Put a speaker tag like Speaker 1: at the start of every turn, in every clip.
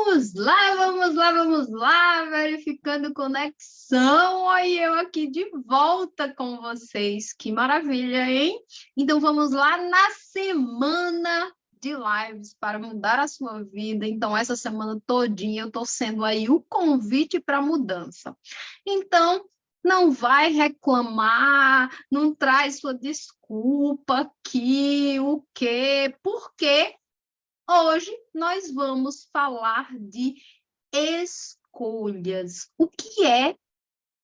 Speaker 1: vamos lá, verificando conexão. Olha eu aqui de volta com vocês. Que maravilha, hein? Então vamos lá na semana de lives para mudar a sua vida. Então essa semana todinha eu estou sendo aí o convite para mudança. Então não vai reclamar, não traz sua desculpa aqui, o quê? Por quê? Hoje nós vamos falar de escolhas. O que é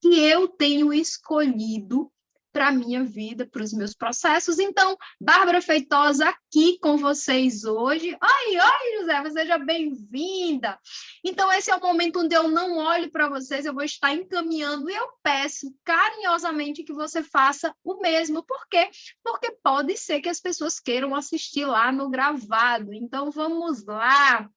Speaker 1: que eu tenho escolhido para a minha vida, para os meus processos? Então, Bárbara Feitosa aqui com vocês hoje. Oi, José, seja bem-vinda. Então, esse é o momento onde eu não olho para vocês, eu vou estar encaminhando e eu peço carinhosamente que você faça o mesmo. Por quê? Porque pode ser que as pessoas queiram assistir lá no gravado. Então, vamos lá.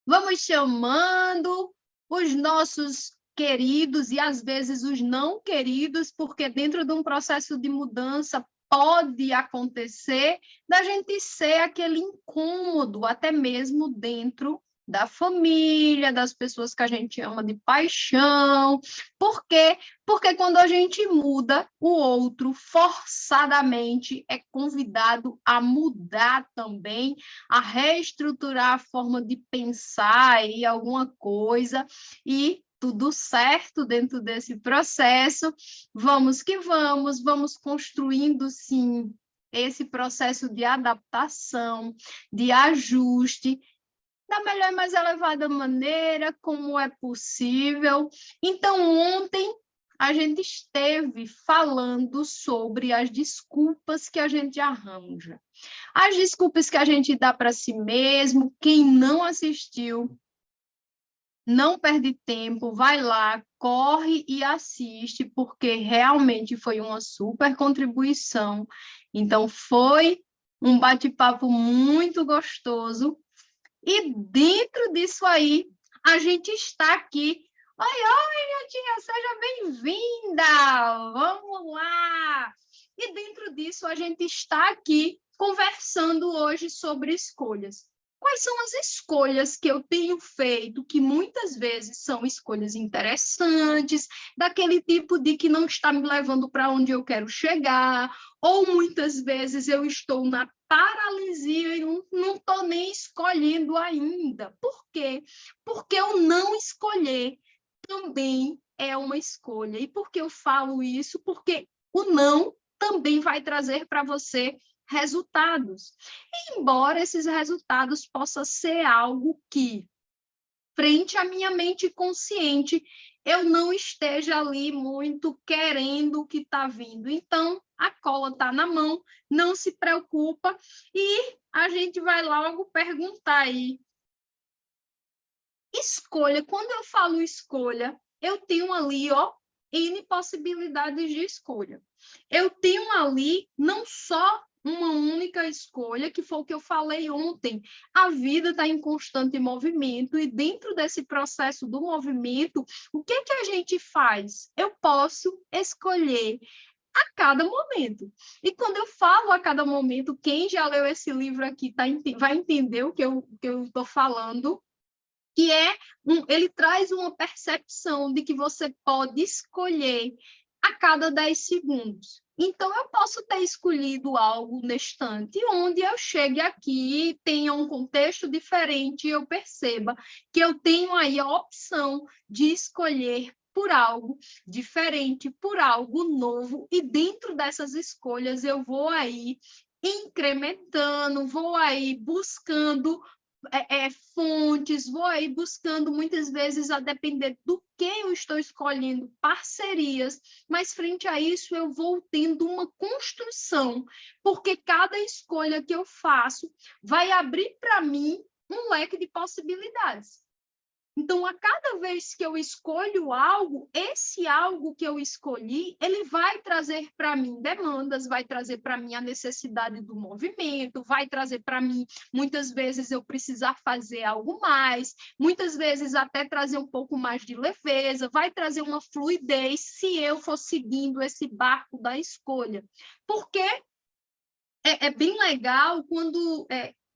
Speaker 1: Vamos chamando os nossos queridos e, às vezes, os não queridos, porque dentro de um processo de mudança pode acontecer da gente ser aquele incômodo, até mesmo dentro da família, das pessoas que a gente ama de paixão. Por quê? Porque quando a gente muda, o outro forçadamente é convidado a mudar também, a reestruturar a forma de pensar e alguma coisa, e tudo certo dentro desse processo. Vamos que vamos construindo, sim, esse processo de adaptação, de ajuste, da melhor e mais elevada maneira, como é possível. Então, ontem, a gente esteve falando sobre as desculpas que a gente arranja. As desculpas que a gente dá para si mesmo. Quem não assistiu, não perde tempo, vai lá, corre e assiste, porque realmente foi uma super contribuição. Então, foi um bate-papo muito gostoso. E dentro disso aí, a gente está aqui. Oi, Netinha, seja bem-vinda! Vamos lá! E dentro disso, a gente está aqui conversando hoje sobre escolhas. Quais são as escolhas que eu tenho feito, que muitas vezes são escolhas interessantes, daquele tipo de que não está me levando para onde eu quero chegar, ou muitas vezes eu estou na paralisia e não estou nem escolhendo ainda. Por quê? Porque eu não escolher também é uma escolha. E por que eu falo isso? Porque o não também vai trazer para você resultados. E embora esses resultados possam ser algo que, frente à minha mente consciente, eu não esteja ali muito querendo o que está vindo. Então, a cola está na mão, não se preocupa, e a gente vai logo perguntar aí. Escolha, quando eu falo escolha, eu tenho ali, ó, N possibilidades de escolha. Eu tenho ali não só uma única escolha, que foi o que eu falei ontem. A vida está em constante movimento, e dentro desse processo do movimento, o que que a gente faz? Eu posso escolher a cada momento. E quando eu falo a cada momento, quem já leu esse livro aqui vai entender o que eu estou falando, que ele traz uma percepção de que você pode escolher a cada 10 segundos. Então, eu posso ter escolhido algo na estante, onde eu chegue aqui, tenha um contexto diferente, e eu perceba que eu tenho aí a opção de escolher por algo diferente, por algo novo, e dentro dessas escolhas eu vou aí incrementando, vou aí buscando fontes, vou aí buscando muitas vezes, a depender do que eu estou escolhendo, parcerias, mas frente a isso eu vou tendo uma construção, porque cada escolha que eu faço vai abrir para mim um leque de possibilidades. Então, a cada vez que eu escolho algo, esse algo que eu escolhi, ele vai trazer para mim demandas, vai trazer para mim a necessidade do movimento, vai trazer para mim, muitas vezes, eu precisar fazer algo mais, muitas vezes até trazer um pouco mais de leveza, vai trazer uma fluidez se eu for seguindo esse barco da escolha. Porque é bem legal quando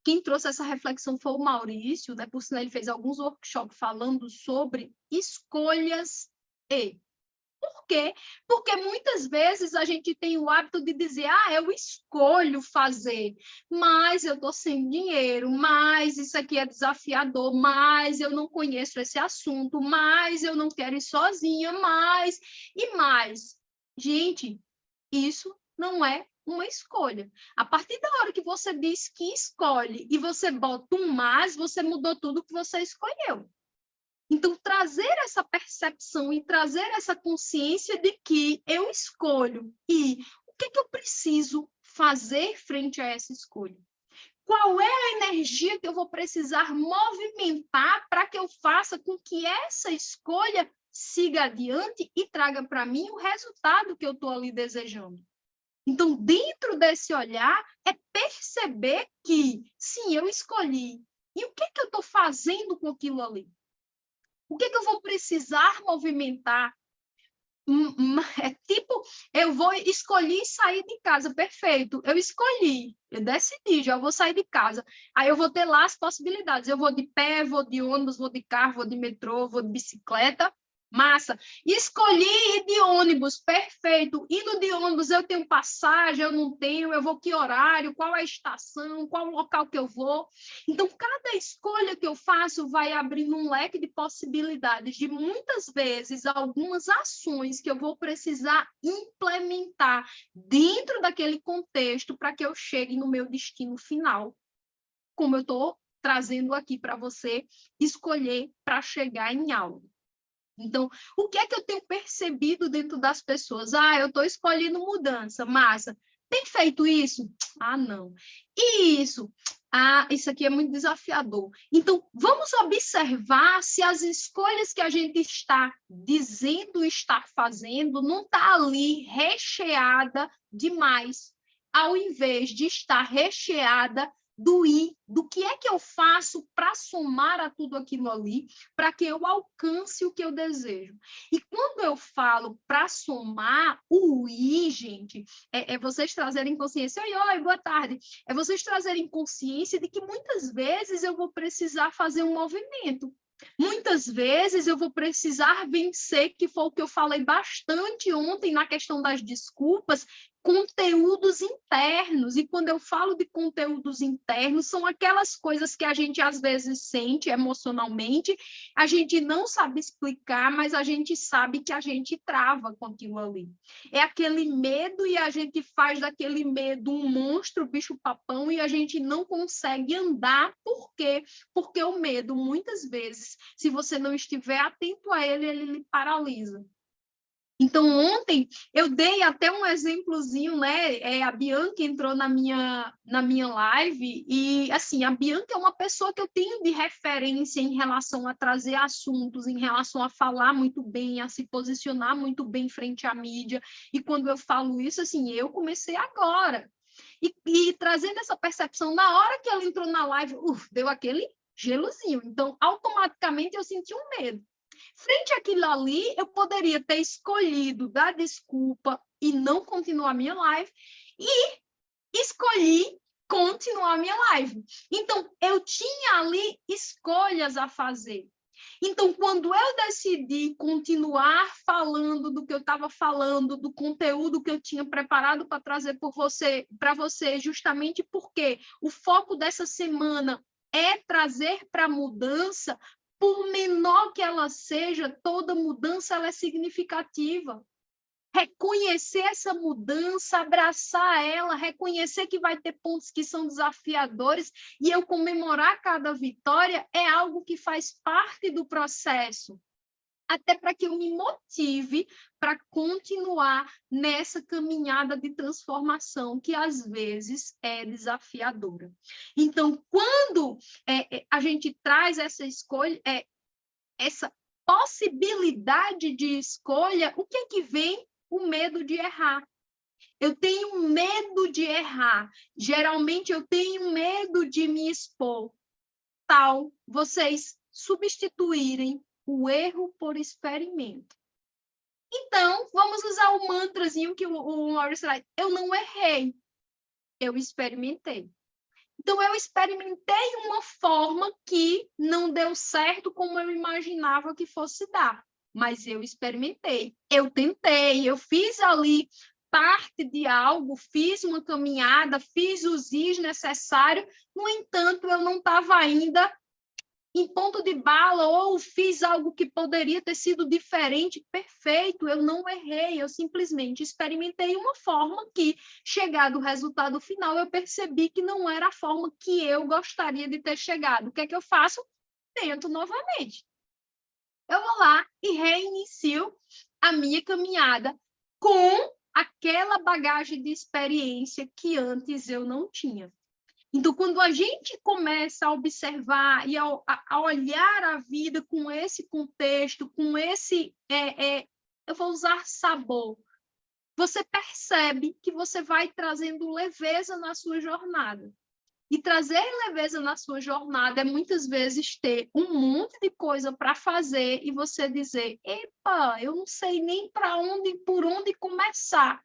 Speaker 1: quem trouxe essa reflexão foi o Maurício, né? Por sinal, ele fez alguns workshops falando sobre escolhas e. Por quê? Porque muitas vezes a gente tem o hábito de dizer, eu escolho fazer, mas eu estou sem dinheiro, mas isso aqui é desafiador, mas eu não conheço esse assunto, mas eu não quero ir sozinha, mais e mais. Gente, isso não é uma escolha. A partir da hora que você diz que escolhe e você bota um mais, você mudou tudo que você escolheu. Então, trazer essa percepção e trazer essa consciência de que eu escolho e o que eu preciso fazer frente a essa escolha? Qual é a energia que eu vou precisar movimentar para que eu faça com que essa escolha siga adiante e traga para mim o resultado que eu estou ali desejando? Então, dentro desse olhar, é perceber que, sim, eu escolhi. E o que eu estou fazendo com aquilo ali? O que eu vou precisar movimentar? É tipo, eu vou escolher sair de casa, perfeito. Eu escolhi, eu decidi, já vou sair de casa. Aí eu vou ter lá as possibilidades. Eu vou de pé, vou de ônibus, vou de carro, vou de metrô, vou de bicicleta. Massa. Escolhi ir de ônibus, perfeito. Indo de ônibus, eu tenho passagem, eu não tenho, eu vou que horário, qual é a estação, qual o local que eu vou. Então, cada escolha que eu faço vai abrindo um leque de possibilidades, de muitas vezes, algumas ações que eu vou precisar implementar dentro daquele contexto para que eu chegue no meu destino final, como eu estou trazendo aqui para você escolher para chegar em algo. Então, o que é que eu tenho percebido dentro das pessoas? Eu estou escolhendo mudança, massa. Tem feito isso? Não. E isso? Isso aqui é muito desafiador. Então, vamos observar se as escolhas que a gente está dizendo estar fazendo não está ali recheada demais, ao invés de estar recheada do que é que eu faço para somar a tudo aquilo ali, para que eu alcance o que eu desejo. E quando eu falo para somar, o I, gente, é vocês trazerem consciência. Oi, boa tarde. É vocês trazerem consciência de que muitas vezes eu vou precisar fazer um movimento. Muitas vezes eu vou precisar vencer, que foi o que eu falei bastante ontem na questão das desculpas, conteúdos internos. E quando eu falo de conteúdos internos, são aquelas coisas que a gente às vezes sente emocionalmente, a gente não sabe explicar, mas a gente sabe que a gente trava com aquilo ali. É aquele medo e a gente faz daquele medo um monstro, bicho-papão, e a gente não consegue andar. Por quê? Porque o medo, muitas vezes, se você não estiver atento a ele, ele lhe paralisa. Então, ontem, eu dei até um exemplozinho, né? A Bianca entrou na minha live e, assim, a Bianca é uma pessoa que eu tenho de referência em relação a trazer assuntos, em relação a falar muito bem, a se posicionar muito bem frente à mídia. E quando eu falo isso, assim, eu comecei agora. E trazendo essa percepção, na hora que ela entrou na live, deu aquele gelozinho. Então, automaticamente, eu senti um medo. Frente àquilo ali, eu poderia ter escolhido dar desculpa e não continuar a minha live, e escolhi continuar a minha live. Então, eu tinha ali escolhas a fazer. Então, quando eu decidi continuar falando do que eu estava falando, do conteúdo que eu tinha preparado para trazer para você, justamente porque o foco dessa semana é trazer para a mudança, por menor que ela seja, toda mudança ela é significativa. Reconhecer essa mudança, abraçar ela, reconhecer que vai ter pontos que são desafiadores e eu comemorar cada vitória é algo que faz parte do processo. Até para que eu me motive para continuar nessa caminhada de transformação que às vezes é desafiadora. Então, quando a gente traz essa escolha, essa possibilidade de escolha, o que é que vem? O medo de errar. Eu tenho medo de errar. Geralmente eu tenho medo de me expor. Tal, vocês substituírem o erro por experimento. Então, vamos usar o mantrazinho que o Maurício traz. Eu não errei, eu experimentei. Então, eu experimentei uma forma que não deu certo como eu imaginava que fosse dar, mas eu experimentei, eu tentei, eu fiz ali parte de algo, fiz uma caminhada, fiz os is necessários, no entanto, eu não estava ainda em ponto de bala, ou fiz algo que poderia ter sido diferente, perfeito, eu não errei, eu simplesmente experimentei uma forma que, chegado o resultado final, eu percebi que não era a forma que eu gostaria de ter chegado. O que é que eu faço? Tento novamente. Eu vou lá e reinicio a minha caminhada com aquela bagagem de experiência que antes eu não tinha. Então, quando a gente começa a observar e a olhar a vida com esse contexto, com esse, eu vou usar sabor, você percebe que você vai trazendo leveza na sua jornada. E trazer leveza na sua jornada é muitas vezes ter um monte de coisa para fazer e você dizer, epa, eu não sei nem para onde, por onde começar.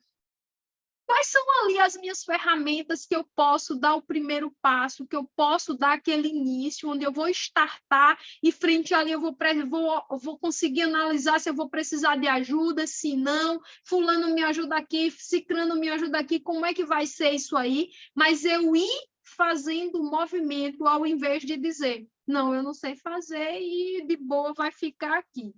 Speaker 1: Quais são ali as minhas ferramentas que eu posso dar o primeiro passo, que eu posso dar aquele início, onde eu vou startar e frente ali eu vou conseguir analisar se eu vou precisar de ajuda, se não, fulano me ajuda aqui, ciclano me ajuda aqui, como é que vai ser isso aí? Mas eu ir fazendo o movimento ao invés de dizer, não, eu não sei fazer e de boa vai ficar aqui.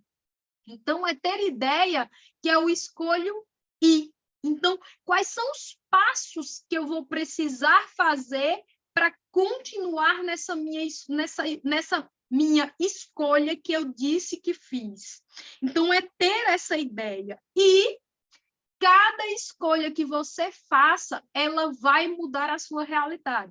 Speaker 1: Então, é ter ideia que eu escolho ir. Então, quais são os passos que eu vou precisar fazer para continuar nessa minha escolha que eu disse que fiz? Então, é ter essa ideia. E cada escolha que você faça, ela vai mudar a sua realidade.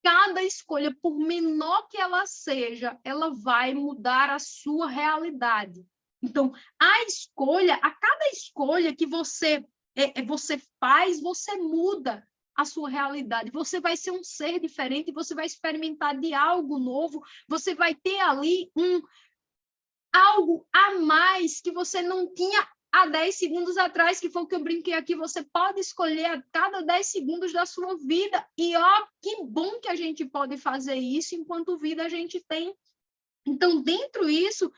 Speaker 1: Cada escolha, por menor que ela seja, ela vai mudar a sua realidade. Então, a cada escolha que você faz, você muda a sua realidade. Você vai ser um ser diferente, você vai experimentar de algo novo, você vai ter ali algo a mais que você não tinha há 10 segundos atrás, que foi o que eu brinquei aqui, você pode escolher a cada 10 segundos da sua vida, e ó, que bom que a gente pode fazer isso enquanto vida a gente tem. Então, dentro disso,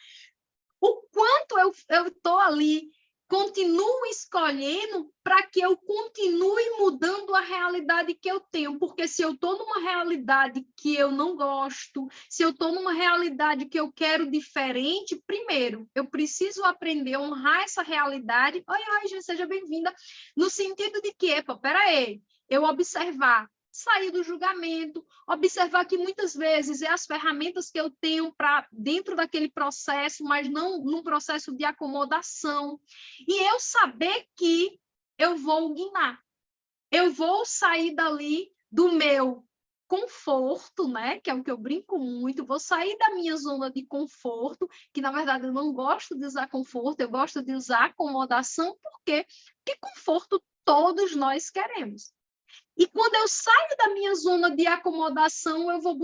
Speaker 1: o quanto eu estou ali, continuo escolhendo para que eu continue mudando a realidade que eu tenho, porque se eu estou numa realidade que eu não gosto, se eu estou numa realidade que eu quero diferente, primeiro, eu preciso aprender a honrar essa realidade. Oi, gente, seja bem-vinda, no sentido de que, epa, peraí, eu observar, sair do julgamento, observar que muitas vezes é as ferramentas que eu tenho para dentro daquele processo, mas não num processo de acomodação. E eu saber que eu vou guinar, eu vou sair dali do meu conforto, né? Que é o que eu brinco muito, vou sair da minha zona de conforto, que na verdade eu não gosto de usar conforto, eu gosto de usar acomodação, por quê? Porque conforto todos nós queremos. E quando eu saio da minha zona de acomodação, eu vou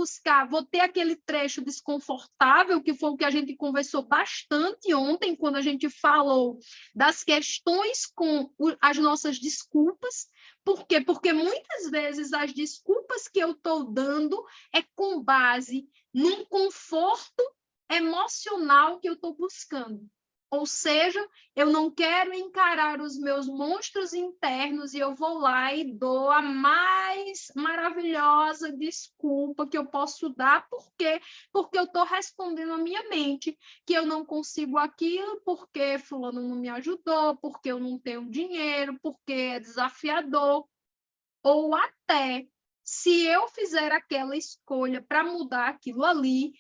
Speaker 1: ter aquele trecho desconfortável, que foi o que a gente conversou bastante ontem, quando a gente falou das questões com as nossas desculpas. Por quê? Porque muitas vezes as desculpas que eu estou dando é com base num conforto emocional que eu estou buscando. Ou seja, eu não quero encarar os meus monstros internos e eu vou lá e dou a mais maravilhosa desculpa que eu posso dar. Por quê? Porque eu estou respondendo à minha mente que eu não consigo aquilo porque fulano não me ajudou, porque eu não tenho dinheiro, porque é desafiador. Ou até, se eu fizer aquela escolha para mudar aquilo ali,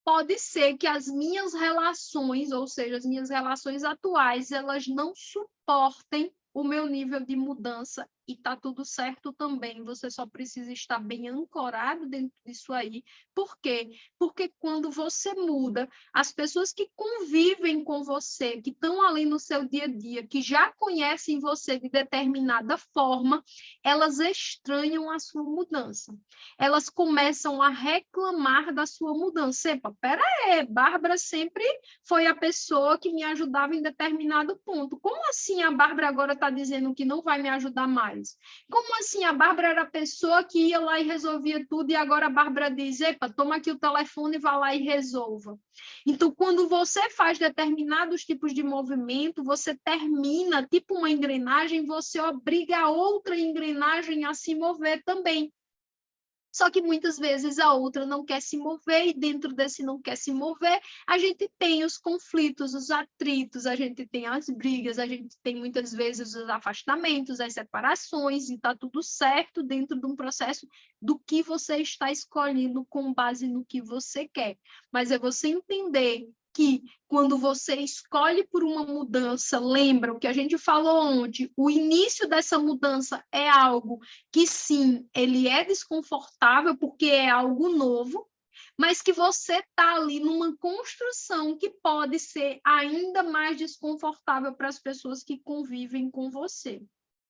Speaker 1: pode ser que as minhas relações, ou seja, as minhas relações atuais, elas não suportem o meu nível de mudança e tá tudo certo também. Você só precisa estar bem ancorado dentro disso aí. Por quê? Porque quando você muda, as pessoas que convivem com você, que estão ali no seu dia a dia, que já conhecem você de determinada forma, elas estranham a sua mudança. Elas começam a reclamar da sua mudança. Epa, pera aí, Bárbara sempre foi a pessoa que me ajudava em determinado ponto. Como assim a Bárbara agora está dizendo que não vai me ajudar mais? faz. Como assim? A Bárbara era a pessoa que ia lá e resolvia tudo, e agora a Bárbara diz, epa, toma aqui o telefone e vá lá e resolva. Então, quando você faz determinados tipos de movimento, você termina, tipo uma engrenagem, você obriga a outra engrenagem a se mover também. Só que muitas vezes a outra não quer se mover, e dentro desse não quer se mover, a gente tem os conflitos, os atritos, a gente tem as brigas, a gente tem muitas vezes os afastamentos, as separações, e está tudo certo dentro de um processo do que você está escolhendo com base no que você quer. Mas é você entender que quando você escolhe por uma mudança, lembra o que a gente falou ontem, o início dessa mudança é algo que sim, ele é desconfortável porque é algo novo, mas que você está ali numa construção que pode ser ainda mais desconfortável para as pessoas que convivem com você.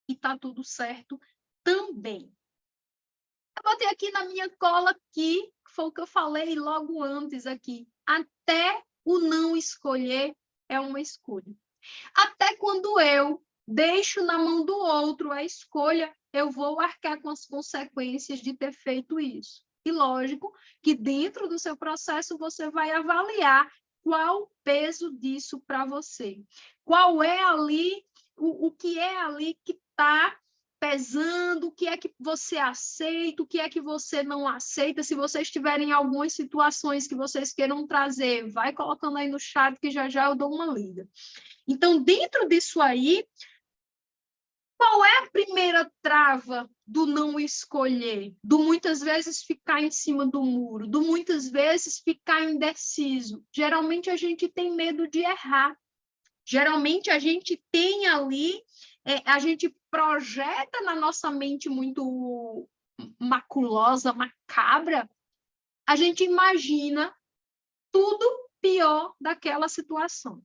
Speaker 1: E está tudo certo também. Eu botei aqui na minha cola aqui, que foi o que eu falei logo antes aqui. Até o não escolher é uma escolha. Até quando eu deixo na mão do outro a escolha, eu vou arcar com as consequências de ter feito isso. E lógico que dentro do seu processo você vai avaliar qual o peso disso para você. Qual é ali, o que é ali que está pesando, o que é que você aceita, o que é que você não aceita. Se vocês tiverem algumas situações que vocês queiram trazer, vai colocando aí no chat que já já eu dou uma lida. Então, dentro disso aí, qual é a primeira trava do não escolher? Do muitas vezes ficar em cima do muro, do muitas vezes ficar indeciso. Geralmente a gente tem medo de errar. Geralmente a gente tem ali, a gente projeta na nossa mente muito maculosa, macabra, a gente imagina tudo pior daquela situação.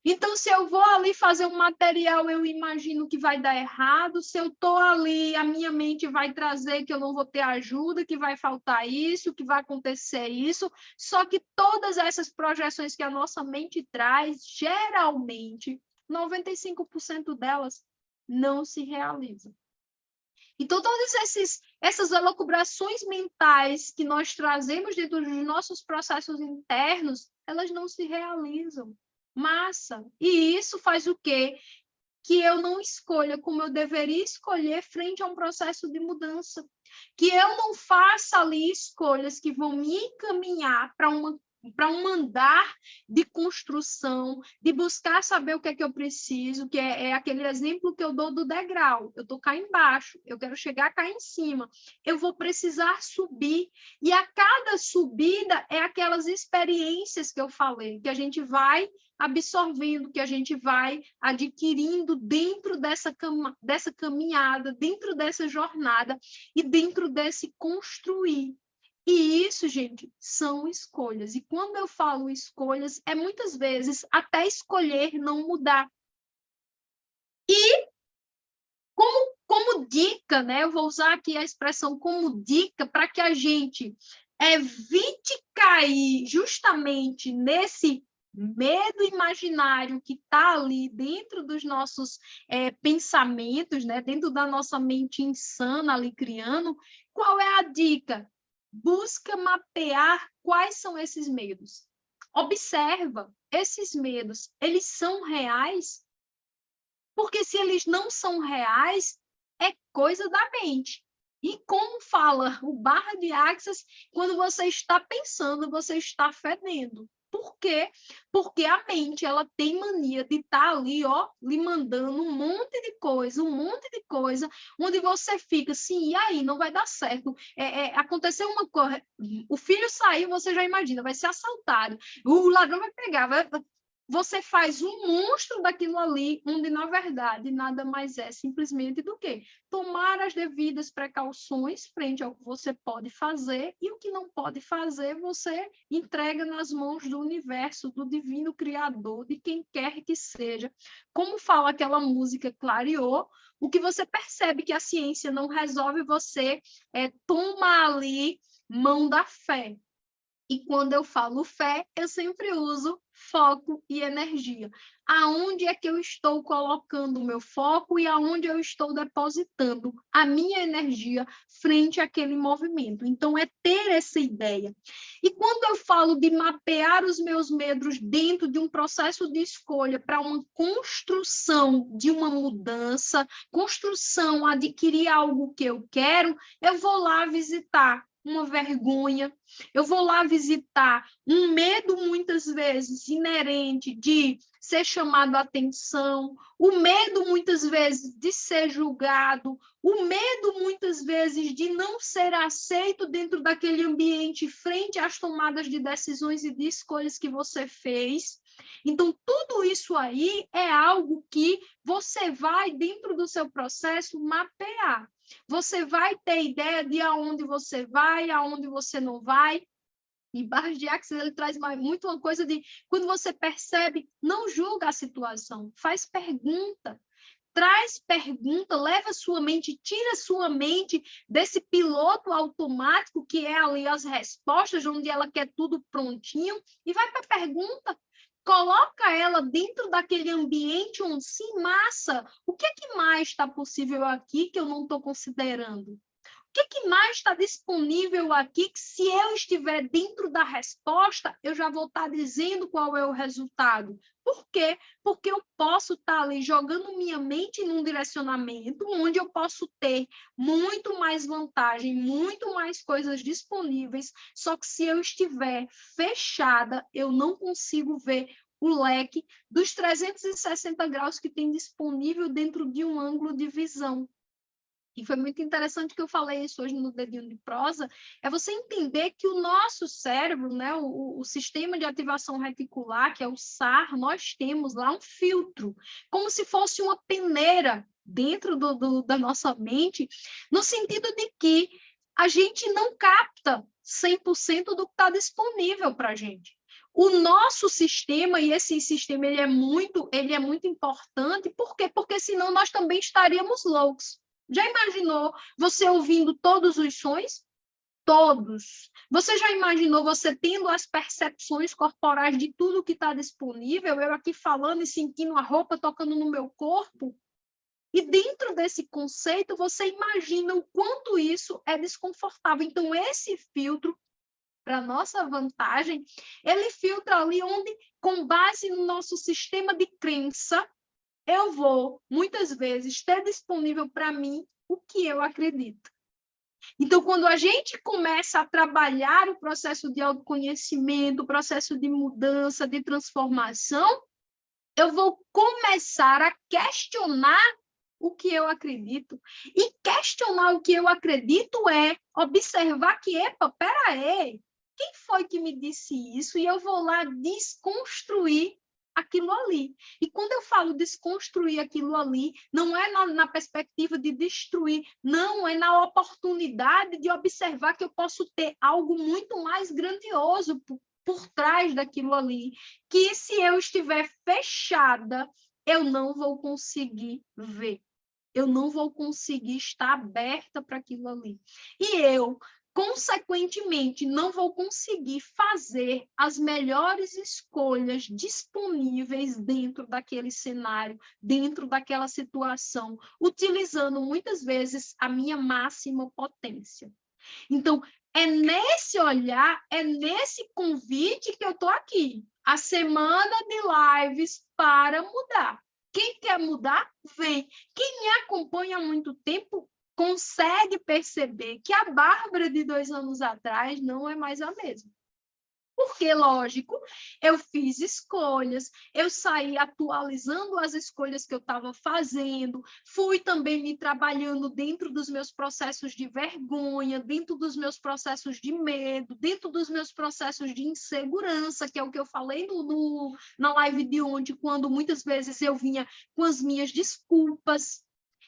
Speaker 1: Então, se eu vou ali fazer um material, eu imagino que vai dar errado. Se eu estou ali, a minha mente vai trazer que eu não vou ter ajuda, que vai faltar isso, que vai acontecer isso. Só que todas essas projeções que a nossa mente traz, geralmente, 95% delas não se realizam. Então, todas essas elucubrações mentais que nós trazemos dentro dos nossos processos internos, elas não se realizam. Massa. E isso faz o quê? Que eu não escolha como eu deveria escolher frente a um processo de mudança. Que eu não faça ali escolhas que vão me encaminhar para um andar de construção, de buscar saber o que é que eu preciso, que é aquele exemplo que eu dou do degrau. Eu estou cá embaixo, eu quero chegar cá em cima. Eu vou precisar subir. E a cada subida é aquelas experiências que eu falei, que a gente vai absorvendo, que a gente vai adquirindo dentro dessa caminhada, dentro dessa jornada e dentro desse construir. E isso, gente, são escolhas. E quando eu falo escolhas, é muitas vezes até escolher não mudar. E como dica, né? Eu vou usar aqui a expressão como dica para que a gente evite cair justamente nesse medo imaginário que está ali dentro dos nossos pensamentos, né? Dentro da nossa mente insana ali criando. Qual é a dica? Busca mapear quais são esses medos. Observa, esses medos, eles são reais? Porque se eles não são reais, é coisa da mente. E como fala o Barra de Axis, quando você está pensando, você está fedendo. Por quê? Porque a mente ela tem mania de estar ali, ó, lhe mandando um monte de coisa, onde você fica assim, e aí, não vai dar certo. Aconteceu uma coisa, o filho saiu, você já imagina, vai ser assaltado, o ladrão vai pegar, você faz um monstro daquilo ali, onde, na verdade, nada mais é simplesmente do que tomar as devidas precauções frente ao que você pode fazer e o que não pode fazer, você entrega nas mãos do universo, do divino criador, de quem quer que seja. Como fala aquela música Clareou, o que você percebe que a ciência não resolve, você toma ali mão da fé. E quando eu falo fé, eu sempre uso foco e energia. Aonde é que eu estou colocando o meu foco e aonde eu estou depositando a minha energia frente àquele movimento. Então, é ter essa ideia. E quando eu falo de mapear os meus medos dentro de um processo de escolha para uma construção de uma mudança, construção, adquirir algo que eu quero, eu vou lá visitar uma vergonha, eu vou lá visitar um medo, muitas vezes, inerente de ser chamado a atenção, o medo, muitas vezes, de ser julgado, o medo, muitas vezes, de não ser aceito dentro daquele ambiente frente às tomadas de decisões e de escolhas que você fez. Então, tudo isso aí é algo que você vai, dentro do seu processo, mapear. Você vai ter ideia de aonde você vai, aonde você não vai. E Barras de Axis, ele traz muito uma coisa de, quando você percebe, não julga a situação, faz pergunta. Traz pergunta, leva sua mente, tira sua mente desse piloto automático que é ali as respostas, onde ela quer tudo prontinho, e vai para a pergunta. Coloca ela dentro daquele ambiente onde, sim, massa, o que é que mais está possível aqui que eu não estou considerando? O que mais está disponível aqui que, se eu estiver dentro da resposta, eu já vou estar dizendo qual é o resultado? Por quê? Porque eu posso estar ali jogando minha mente num direcionamento onde eu posso ter muito mais vantagem, muito mais coisas disponíveis, só que se eu estiver fechada, eu não consigo ver o leque dos 360 graus que tem disponível dentro de um ângulo de visão. E foi muito interessante que eu falei isso hoje no Dedinho de Prosa, é você entender que o nosso cérebro, né, o sistema de ativação reticular, que é o SAR, nós temos lá um filtro, como se fosse uma peneira dentro da nossa mente, no sentido de que a gente não capta 100% do que está disponível para a gente. O nosso sistema, e esse sistema ele é muito importante, por quê? Porque senão nós também estaríamos loucos. Já imaginou você ouvindo todos os sons? Todos. Você já imaginou você tendo as percepções corporais de tudo que está disponível? Eu aqui falando e sentindo a roupa tocando no meu corpo? E dentro desse conceito, você imagina o quanto isso é desconfortável. Então, esse filtro, para nossa vantagem, ele filtra ali onde, com base no nosso sistema de crença, eu vou, muitas vezes, ter disponível para mim o que eu acredito. Então, quando a gente começa a trabalhar o processo de autoconhecimento, o processo de mudança, de transformação, eu vou começar a questionar o que eu acredito. E questionar o que eu acredito é observar que, epa, peraí, quem foi que me disse isso? E eu vou lá desconstruir aquilo ali. E quando eu falo desconstruir aquilo ali, não é na perspectiva de destruir, não, é na oportunidade de observar que eu posso ter algo muito mais grandioso por trás daquilo ali, que se eu estiver fechada, eu não vou conseguir ver. Eu não vou conseguir estar aberta para aquilo ali. E eu, consequentemente, não vou conseguir fazer as melhores escolhas disponíveis dentro daquele cenário, dentro daquela situação, utilizando muitas vezes a minha máxima potência. Então, é nesse olhar, é nesse convite que eu estou aqui. A semana de lives para mudar. Quem quer mudar, vem. Quem me acompanha há muito tempo consegue perceber que a Bárbara de 2 anos atrás não é mais a mesma. Porque, lógico, eu fiz escolhas, eu saí atualizando as escolhas que eu estava fazendo, fui também me trabalhando dentro dos meus processos de vergonha, dentro dos meus processos de medo, dentro dos meus processos de insegurança, que é o que eu falei na live de ontem, quando muitas vezes eu vinha com as minhas desculpas.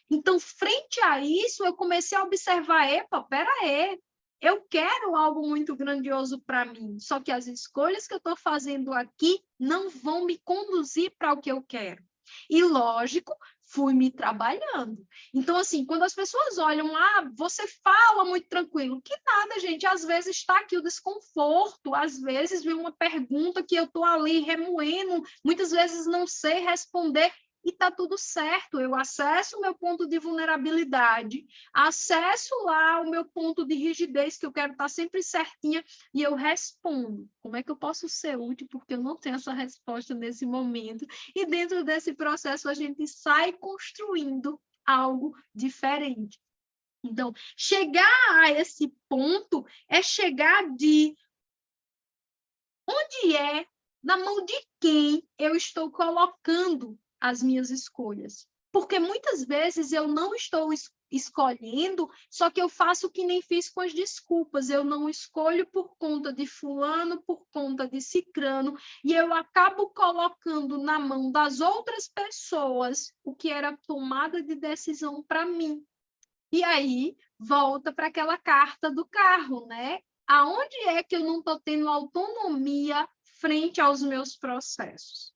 Speaker 1: Então, frente a isso, eu comecei a observar, epa, peraí, eu quero algo muito grandioso para mim, só que as escolhas que eu estou fazendo aqui não vão me conduzir para o que eu quero. E, lógico, fui me trabalhando. Então, assim, quando as pessoas olham, você fala muito tranquilo, que nada, gente, às vezes está aqui o desconforto, às vezes vem uma pergunta que eu estou ali remoendo, muitas vezes não sei responder, e está tudo certo, eu acesso o meu ponto de vulnerabilidade, acesso lá o meu ponto de rigidez, que eu quero estar sempre certinha, e eu respondo. Como é que eu posso ser útil? Porque eu não tenho essa resposta nesse momento. E dentro desse processo, a gente sai construindo algo diferente. Então, chegar a esse ponto é chegar de onde é, na mão de quem eu estou colocando as minhas escolhas. Porque muitas vezes eu não estou escolhendo, só que eu faço que nem fiz com as desculpas. Eu não escolho por conta de fulano, por conta de cicrano, e eu acabo colocando na mão das outras pessoas o que era tomada de decisão para mim. E aí volta para aquela carta do carro, né? Aonde é que eu não estou tendo autonomia frente aos meus processos?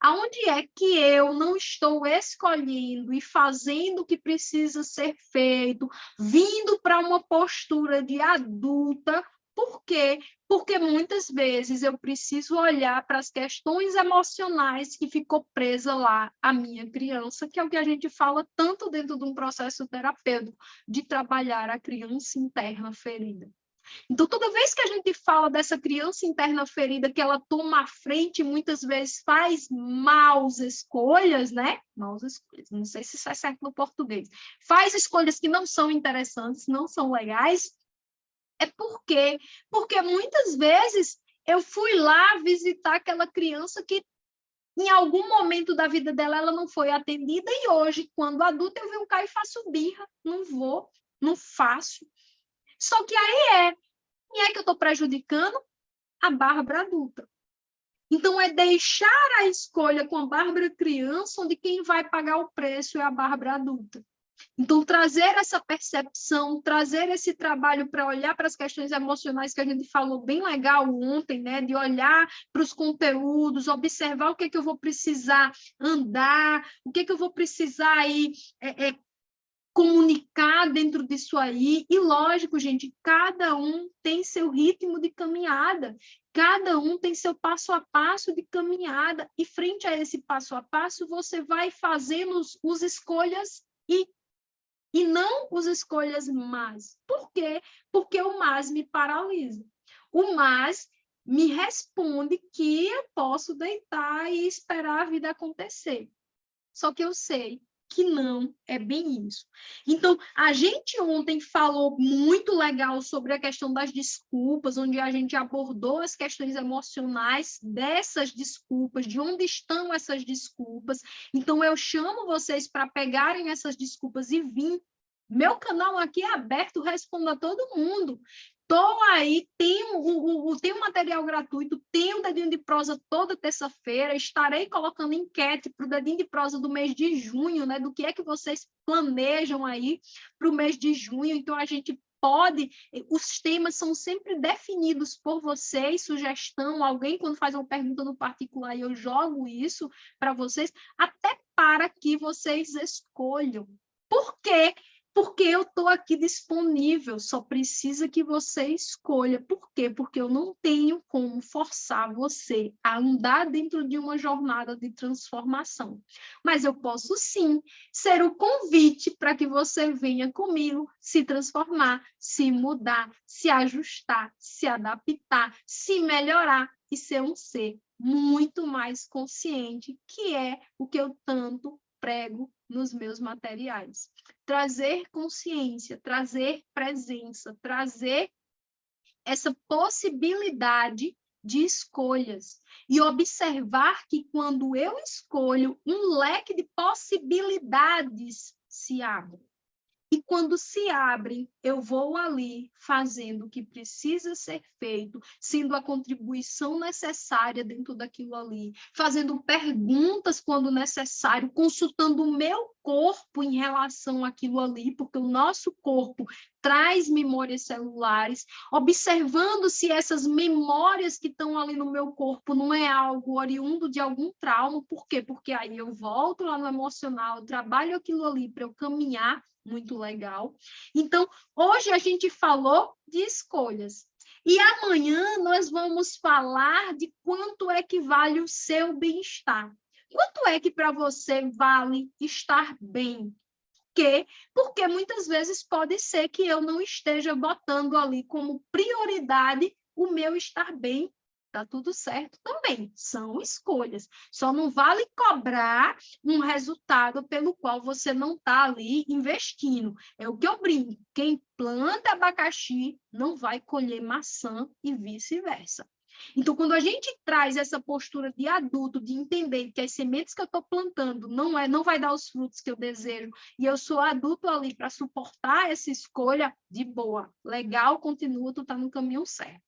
Speaker 1: Aonde é que eu não estou escolhendo e fazendo o que precisa ser feito, vindo para uma postura de adulta? Por quê? Porque muitas vezes eu preciso olhar para as questões emocionais que ficou presa lá a minha criança, que é o que a gente fala tanto dentro de um processo terapêutico, de trabalhar a criança interna ferida. Então, toda vez que a gente fala dessa criança interna ferida, que ela toma a frente, muitas vezes faz maus escolhas, né? Maus escolhas, não sei se isso é certo no português. Faz escolhas que não são interessantes, não são legais. É porque muitas vezes eu fui lá visitar aquela criança que em algum momento da vida dela ela não foi atendida, e hoje, quando adulta, eu venho cá e faço birra. Não vou, não faço. Só que aí quem é que eu estou prejudicando? A Bárbara adulta. Então, é deixar a escolha com a Bárbara criança, onde quem vai pagar o preço é a Bárbara adulta. Então, trazer essa percepção, trazer esse trabalho para olhar para as questões emocionais que a gente falou bem legal ontem, né? De olhar para os conteúdos, observar o que é que eu vou precisar andar, o que é que eu vou precisar aí comunicar dentro disso aí. E lógico, gente, cada um tem seu ritmo de caminhada, cada um tem seu passo a passo de caminhada, e frente a esse passo a passo, você vai fazendo os escolhas e não os escolhas mas. Por quê? Porque o mas me paralisa. O mas me responde que eu posso deitar e esperar a vida acontecer. Só que eu sei que não é bem isso. Então, a gente ontem falou muito legal sobre a questão das desculpas, onde a gente abordou as questões emocionais dessas desculpas, de onde estão essas desculpas. Então, eu chamo vocês para pegarem essas desculpas e vir. Meu canal aqui é aberto, respondo a todo mundo. Estou aí, tem um material gratuito, tem um Dedinho de Prosa toda terça-feira, estarei colocando enquete para o Dedinho de Prosa do mês de junho, né? Do que é que vocês planejam aí para o mês de junho. Então, a gente pode, os temas são sempre definidos por vocês, sugestão, alguém quando faz uma pergunta no particular, eu jogo isso para vocês, até para que vocês escolham. Por quê? Porque eu estou aqui disponível, só precisa que você escolha. Por quê? Porque eu não tenho como forçar você a andar dentro de uma jornada de transformação. Mas eu posso sim ser o convite para que você venha comigo se transformar, se mudar, se ajustar, se adaptar, se melhorar e ser um ser muito mais consciente, que é o que eu tanto prego nos meus materiais. Trazer consciência, trazer presença, trazer essa possibilidade de escolhas e observar que quando eu escolho, um leque de possibilidades se abre. E quando se abrem, eu vou ali fazendo o que precisa ser feito, sendo a contribuição necessária dentro daquilo ali, fazendo perguntas quando necessário, consultando o meu corpo em relação àquilo ali, porque o nosso corpo traz memórias celulares, observando se essas memórias que estão ali no meu corpo não é algo oriundo de algum trauma. Por quê? Porque aí eu volto lá no emocional, eu trabalho aquilo ali para eu caminhar. Muito legal. Então, hoje a gente falou de escolhas. E amanhã nós vamos falar de quanto é que vale o seu bem-estar. Quanto é que para você vale estar bem? Porque muitas vezes pode ser que eu não esteja botando ali como prioridade o meu estar bem. Tá tudo certo também, são escolhas. Só não vale cobrar um resultado pelo qual você não está ali investindo. É o que eu brinco: quem planta abacaxi não vai colher maçã e vice-versa. Então, quando a gente traz essa postura de adulto, de entender que as sementes que eu estou plantando não vai dar os frutos que eu desejo, e eu sou adulto ali para suportar essa escolha, de boa, legal, continua, tu está no caminho certo.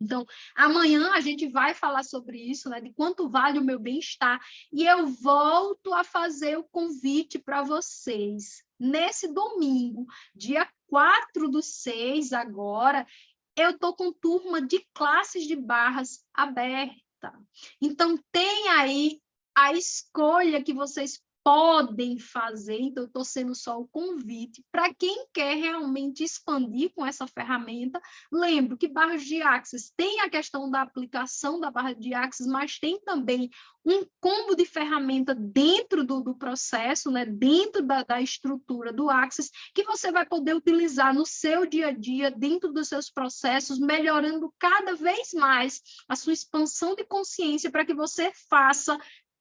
Speaker 1: Então, amanhã a gente vai falar sobre isso, né, de quanto vale o meu bem-estar, e eu volto a fazer o convite para vocês. Nesse domingo, dia 4/6 agora, eu estou com turma de classes de barras aberta. Então, tem aí a escolha que vocês podem fazer. Então, eu estou sendo só o convite para quem quer realmente expandir com essa ferramenta. Lembro que barras de Axis tem a questão da aplicação da barra de Axis, mas tem também um combo de ferramenta dentro do processo, né? Dentro da estrutura do Axis, que você vai poder utilizar no seu dia a dia, dentro dos seus processos, melhorando cada vez mais a sua expansão de consciência para que você faça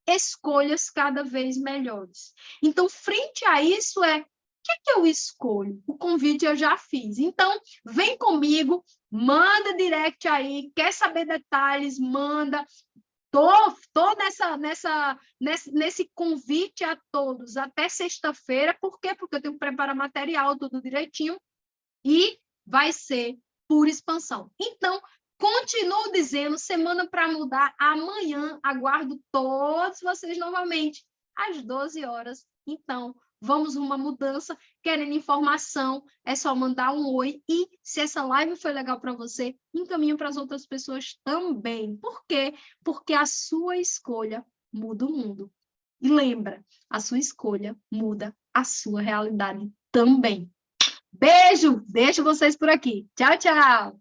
Speaker 1: escolhas cada vez melhores. Então, frente a isso, o que eu escolho? O convite eu já fiz. Então, vem comigo, manda direct aí, quer saber detalhes, manda. Tô nesse convite a todos até sexta-feira. Por quê? Porque eu tenho que preparar material, tudo direitinho, e vai ser por expansão. Então, continuo dizendo, semana para mudar, amanhã aguardo todos vocês novamente, às 12 horas. Então, vamos uma mudança. Querendo informação, é só mandar um oi. E se essa live foi legal para você, encaminhe para as outras pessoas também. Por quê? Porque a sua escolha muda o mundo. E lembra, a sua escolha muda a sua realidade também. Beijo, deixo vocês por aqui. Tchau, tchau.